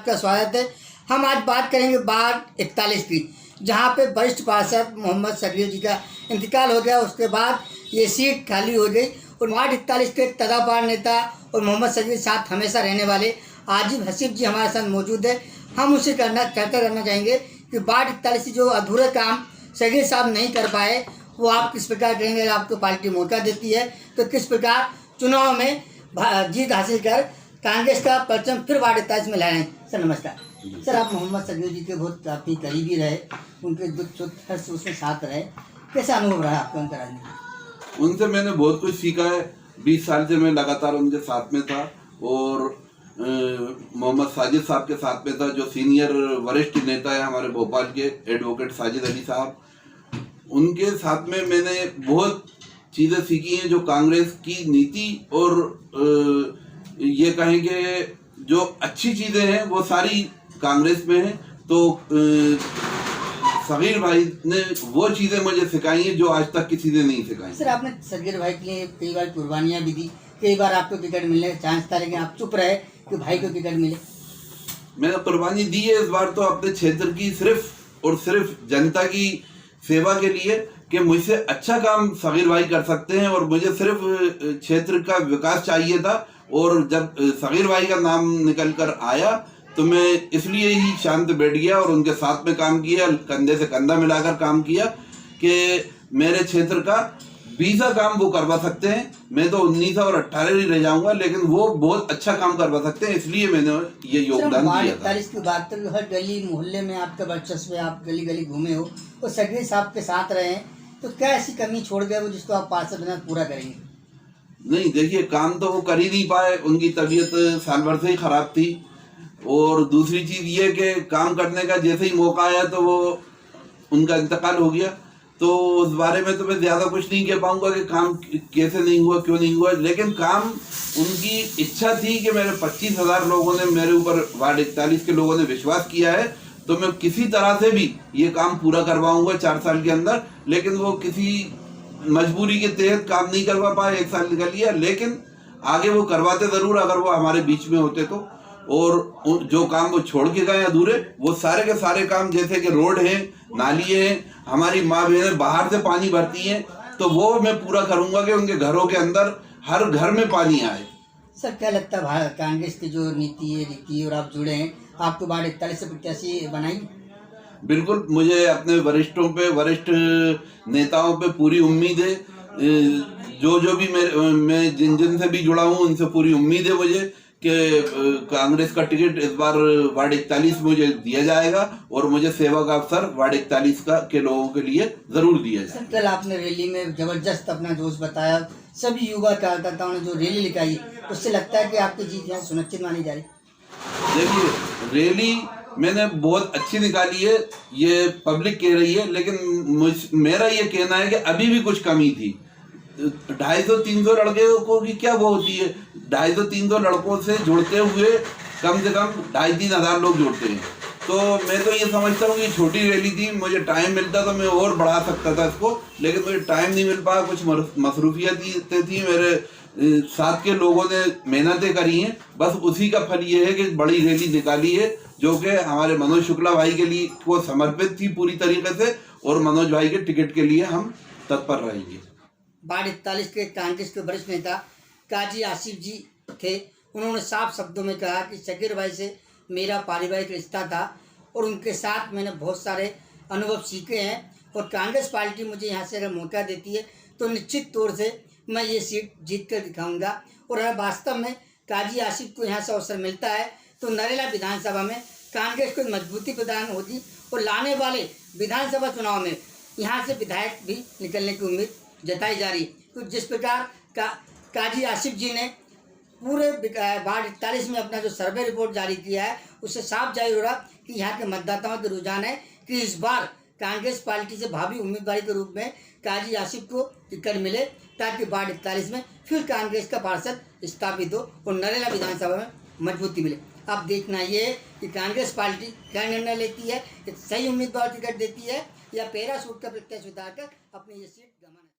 आपका स्वागत है। हम आज बात करेंगे वार्ड 41 की, जहां पे वरिष्ठ पार्षद मोहम्मद शकील जी का इंतकाल हो गया। उसके बाद ये सीट खाली हो गई और वार्ड 41 के तदापार नेता और मोहम्मद शकील के साथ हमेशा रहने वाले आजिब हसीब जी हमारे साथ मौजूद है। हम उनसे चर्चा करना चाहेंगे कि वार्ड 41 जो अधूरे काम शकील साहब नहीं कर पाए वो आप किस प्रकार करेंगे। आपको पार्टी मौका देती है तो किस प्रकार चुनाव में जीत हासिल कर कांग्रेस का परचम फिर वार्ड 41 में लाए। सर नमस्कार। सर आप मोहम्मद शकील जी के बहुत काफ़ी करीबी रहे, उनके दुख सुख हर उसमें साथ रहे, कैसा अनुभव रहा आपका उनका राजनीति? उनसे मैंने बहुत कुछ सीखा है। 20 साल से मैं लगातार उनके साथ में था और मोहम्मद साजिद साहब के साथ में था, जो सीनियर वरिष्ठ नेता है हमारे भोपाल के, एडवोकेट साजिद अली साहब। उनके साथ में मैंने बहुत चीज़ें सीखी हैं जो कांग्रेस की नीति और ये कहेंगे जो अच्छी चीज़ें हैं वो सारी कांग्रेस में हैं। तो सगीर भाई ने वो चीज़ें मुझे सिखाई हैं जो आज तक किसी ने नहीं सिखाई। सर आपने सगीर भाई के लिए कई बार कुर्बानियाँ भी दी, कई बार आपको टिकट मिलने का चांस था, लेकिन आप चुप रहे कि भाई को टिकट मिले। मैंने कुर्बानी दी है इस बार तो अपने क्षेत्र की सिर्फ और सिर्फ जनता की सेवा के लिए कि मुझसे अच्छा काम सगीर भाई कर सकते हैं और मुझे सिर्फ क्षेत्र का विकास चाहिए था। और जब सगीर भाई का नाम निकल कर आया तो मैं इसलिए ही शांत बैठ गया और उनके साथ में काम किया, कंधे से कंधा मिलाकर काम किया कि मेरे क्षेत्र का 20 काम वो करवा सकते हैं। मैं तो 19 और 18 ही रह जाऊंगा, लेकिन वो बहुत अच्छा काम करवा सकते हैं, इसलिए मैंने ये योगदान दिया था। की बात करें, हर गली मोहल्ले में आपका वर्चस्व है, आप गली गली घूमे हो और सगीर साहब के साथ रहे हैं, तो क्या ऐसी कमी छोड़ गए वो जिसको आप पार्षद बना पूरा करेंगे? नहीं, देखिए काम तो वो कर ही नहीं पाए, उनकी तबीयत साल भर से ही खराब थी। और दूसरी चीज़ ये कि काम करने का जैसे ही मौका आया तो वो उनका इंतकाल हो गया। तो उस बारे में तो मैं ज़्यादा कुछ नहीं कह पाऊंगा कि काम कैसे नहीं हुआ, क्यों नहीं हुआ, लेकिन काम उनकी इच्छा थी कि मेरे 25,000 लोगों ने मेरे ऊपर, वार्ड 41 के लोगों ने विश्वास किया है, तो मैं किसी तरह से भी ये काम पूरा करवाऊंगा 4 साल के अंदर। लेकिन वो किसी मजबूरी के तहत काम नहीं करवा पाए, 1 साल निकल गया, लेकिन आगे वो करवाते ज़रूर अगर वो हमारे बीच में होते तो। और जो काम वो छोड़ के गए अधूरे, वो सारे के सारे काम, जैसे कि रोड हैं, नाली हैं, हमारी माँ बहनें बाहर से पानी भरती हैं, तो वो मैं पूरा करूँगा कि उनके घरों के अंदर हर घर में पानी आए। सर क्या लगता है कांग्रेस की जो नीति है, रीति और आप जुड़े हैं, आपको वार्ड 41 से प्रत्याशी बनाई? बिल्कुल, मुझे अपने वरिष्ठों पे, वरिष्ठ नेताओं पे पूरी उम्मीद है। जो भी मैं जिन से भी जुड़ा हूँ उनसे पूरी उम्मीद है मुझे कि कांग्रेस का टिकट इस बार वार्ड 41 मुझे दिया जाएगा और मुझे सेवा का अवसर वार्ड 41 के लोगों के लिए जरूर दिया जाएगा। कल आपने रैली में जबरदस्त अपना जोश बताया, सभी युवा कार्यकर्ताओं ने जो रैली निकाली, उससे लगता है कि आपकी जीत यहाँ सुनिश्चित मानी जा रही? देखिए, रैली मैंने बहुत अच्छी निकाली है, ये पब्लिक कह रही है, लेकिन मेरा ये कहना है कि अभी भी कुछ कमी थी। 250-300 लड़के को की क्या वो होती है, 250-300 लड़कों से जुड़ते हुए कम से कम 2,500-3 हज़ार लोग जुड़ते हैं। तो मैं तो ये समझता हूँ कि छोटी रैली थी, मुझे टाइम मिलता तो मैं और बढ़ा सकता था इसको, लेकिन मुझे टाइम नहीं मिल पाया, कुछ मसरूफियत थी। मेरे साथ के लोगों ने मेहनतें करी हैं, बस उसी का फल ये है कि बड़ी रैली निकाली है जो कि हमारे मनोज शुक्ला भाई के लिए को समर्पित थी पूरी तरीके से, और मनोज भाई के टिकट के लिए हम तत्पर रहेंगे। वार्ड 41 के कांग्रेस के वरिष्ठ नेता काजी आसिफ जी थे, उन्होंने साफ शब्दों में कहा कि शकील भाई से मेरा पारिवारिक रिश्ता था और उनके साथ मैंने बहुत सारे अनुभव सीखे हैं और कांग्रेस पार्टी मुझे यहाँ से अगर मौका देती है तो निश्चित तौर से मैं ये सीट जीत कर दिखाऊंगा। और अगर वास्तव में काजी आसिफ को यहाँ से अवसर मिलता है तो नरेला विधानसभा में कांग्रेस को मजबूती प्रदान होगी और लाने वाले विधानसभा चुनाव में यहाँ से विधायक भी निकलने की उम्मीद जताई जा रही। तो जिस प्रकार काजी आसिफ जी ने पूरे वार्ड 41 में अपना जो सर्वे रिपोर्ट जारी किया है, उससे साफ जाहिर हो रहा कि यहाँ के मतदाताओं के रुझान है कि इस बार कांग्रेस पार्टी से भावी उम्मीदवार के रूप में काजी आसिफ को टिकट मिले, ताकि वार्ड 41 में फिर कांग्रेस का पार्षद स्थापित हो और नरेला विधानसभा में मजबूती मिले। अब देखना ये है कि कांग्रेस पार्टी क्या निर्णय लेती है, सही उम्मीदवार टिकट देती है या पैराशूट का प्रत्याशी उतार कर अपनी ये सीट